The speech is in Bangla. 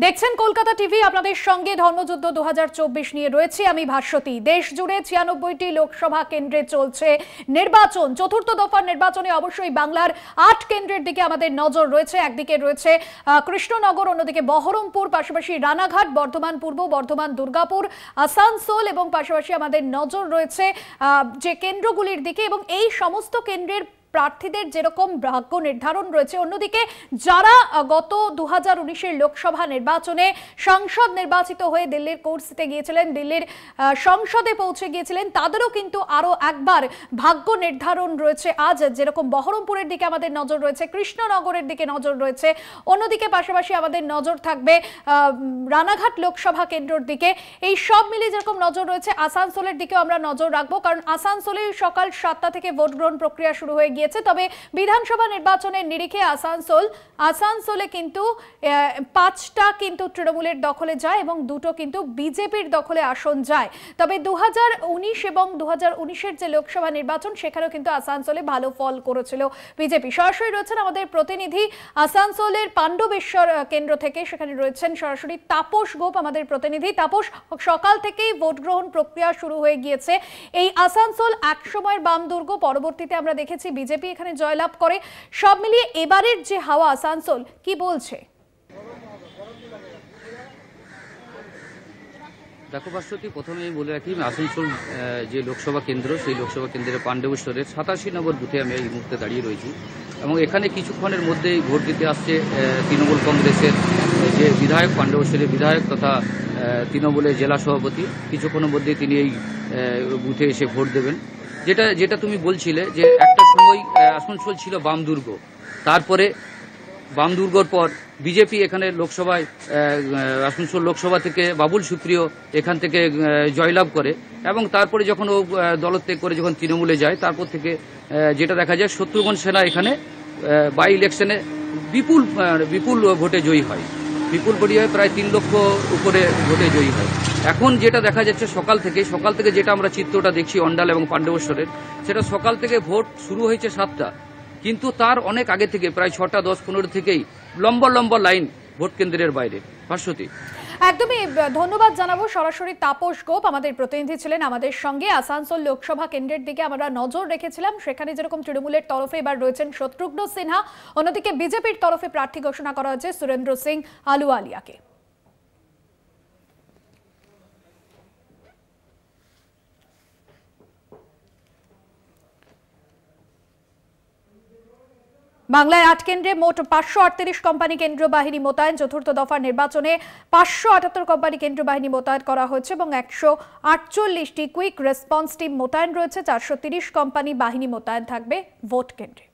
দেখছেন কলকাতা টিভি, আপনাদের সঙ্গে ধর্মযুদ্ধ 2024 নিয়ে রয়েছে আমি ভাস্বতী। দেশ জুড়ে 96টি লোকসভা কেন্দ্রে চলছে নির্বাচন। চতুর্থ দফার নির্বাচনে অবশ্যই বাংলার 8 কেন্দ্রের দিকে আমাদের নজর রয়েছে। একদিকে রয়েছে কৃষ্ণনগর, অন্যদিকে বহরমপুর, পাশাপাশি রানাঘাট, বর্ধমান পূর্ব, বর্ধমান দুর্গাপুর, আসানসোল এবং পাশাপাশি আমাদের নজর রয়েছে যে কেন্দ্রগুলির দিকে, এবং এই সমস্ত কেন্দ্রের প্রার্থীদের যেরকম ভাগ্য নির্ধারণ রয়েছে, অন্যদিকে যারা গত 2019-এর লোকসভা নির্বাচনে সংসদ নির্বাচিত হয়ে দিল্লির কোর্সে গিয়েছিলেন, দিল্লির সংসদে পৌঁছে গিয়েছিলেন, তাদেরও কিন্তু আরো একবার ভাগ্য নির্ধারণ রয়েছে। আজ যেরকম বহরমপুরের দিকে আমাদের নজর রয়েছে, কৃষ্ণনগরের দিকে নজর রয়েছে, অন্যদিকে পাশাপাশি আমাদের নজর থাকবে রানাঘাট লোকসভা কেন্দ্রের দিকে। এই সব মিলিয়ে যেরকম নজর রয়েছে, আসানসোলের দিকেও আমরা নজর রাখবো, কারণ আসানসোলে সকাল 7টা থেকে ভোট গ্রহণ প্রক্রিয়া শুরু হয়ে গিয়েছে। তবে বিধানসভা নির্বাচনের নিরিখে আসানসোলে কিন্তু 5টা কিন্তু তৃণমূলের দখলে যায় এবং 2টো কিন্তু বিজেপির দখলে আসন যায়। তবে 2019 এবং 2019-এর যে লোকসভা নির্বাচন, সেখানেও কিন্তু আসানসোলে ভালো ফল করেছিল বিজেপি। সরাসরি রয়েছেন আমাদের প্রতিনিধি আসানসোলের পাণ্ডবেশ্বর কেন্দ্র থেকে, সেখানে রয়েছেন সরাসরি তাপস গোপ আমাদের প্রতিনিধি। তাপস, সকাল থেকেই ভোট গ্রহণ প্রক্রিয়া শুরু হয়ে গিয়েছে। এই আসানসোল একসময়ের বাম দুর্গ, পরবর্তীতে আমরা দেখেছি বিজেপি এখানে জয়লাভ করে। সব মিলিয়ে এবারের যে হাওয়া আসানসোল কি বলছে? দেখো ভাস্বতী, প্রথমে আমি বলে রাখি, আসানসোল যে লোকসভা কেন্দ্র, সেই লোকসভা কেন্দ্রের পাণ্ডবেশ্বরের 87 নম্বর বুথে আমি এই মুহূর্তে দাঁড়িয়ে রয়েছি, এবং এখানে কিছুক্ষণের মধ্যেই ভোট দিতে আসছে তৃণমূল কংগ্রেসের যে বিধায়ক, পাণ্ডবেশ্বরের বিধায়ক তথা তৃণমূলের জেলা সভাপতি। কিছুক্ষণের মধ্যেই তিনি এই বুথে এসে ভোট দেবেন। যেটা তুমি বলছিলে যে একটা সময় আসানসোল ছিল বাম দুর্গ, তারপরে বাম দুর্গর পর বিজেপি এখানে লোকসভায় আসানসোল লোকসভা থেকে বাবুল সুপ্রিয় এখান থেকে জয়লাভ করে, এবং তারপরে যখন ও দলত্যাগ করে যখন তৃণমূলে যায়, তারপর থেকে যেটা দেখা যায় শত্রুঘ্ন সিনহা এখানে বাই ইলেকশনে বিপুল ভোটে জয়ী হয়, বিপুল ভোটে হয়, প্রায় 3 লক্ষ উপরে ভোটে জয়ী হয়। এখন যেটা দেখা যাচ্ছে সকাল থেকে যেটা আমরা চিত্রটা দেখছি অন্ডাল এবং পাণ্ডবেশ্বরের, সেটা সকাল থেকে ভোট শুরু হয়েছে 7টা, কিন্তু তার অনেক আগে থেকে প্রায় 6টা 10-15 থেকেই লম্বা লাইন ভোট কেন্দ্রের বাইরে। ভাস্বতী, একদমই ধন্যবাদ জানাবো। সরাসরি তাপস গোপ আমাদের প্রতিনিধি ছিলেন আমাদের সঙ্গে। আসানসোল লোকসভা কেন্দ্রের দিকে আমরা নজর রেখেছিলাম, সেখানে যেরকম তৃণমূলের তরফে এবার রয়েছেন শত্রুঘ্ন সিনহা, অন্যদিকে বিজেপির তরফে প্রার্থী ঘোষণা করা হয়েছে সুরেন্দ্র সিং আলুওয়ালিয়াকে। বাংলায় 8 কেন্দ্রে মোট 538 কোম্পানি কেন্দ্র বাহিনী মোতায়েন। চতুর্থ দফার নির্বাচনে 578 কোম্পানি কেন্দ্র বাহিনী মোতায়েন করা হয়েছে এবং 148টি কুইক রেসপন্স টিম মোতায়েন রয়েছে। 430 কোম্পানি বাহিনী মোতায়েন থাকবে ভোট কেন্দ্রে।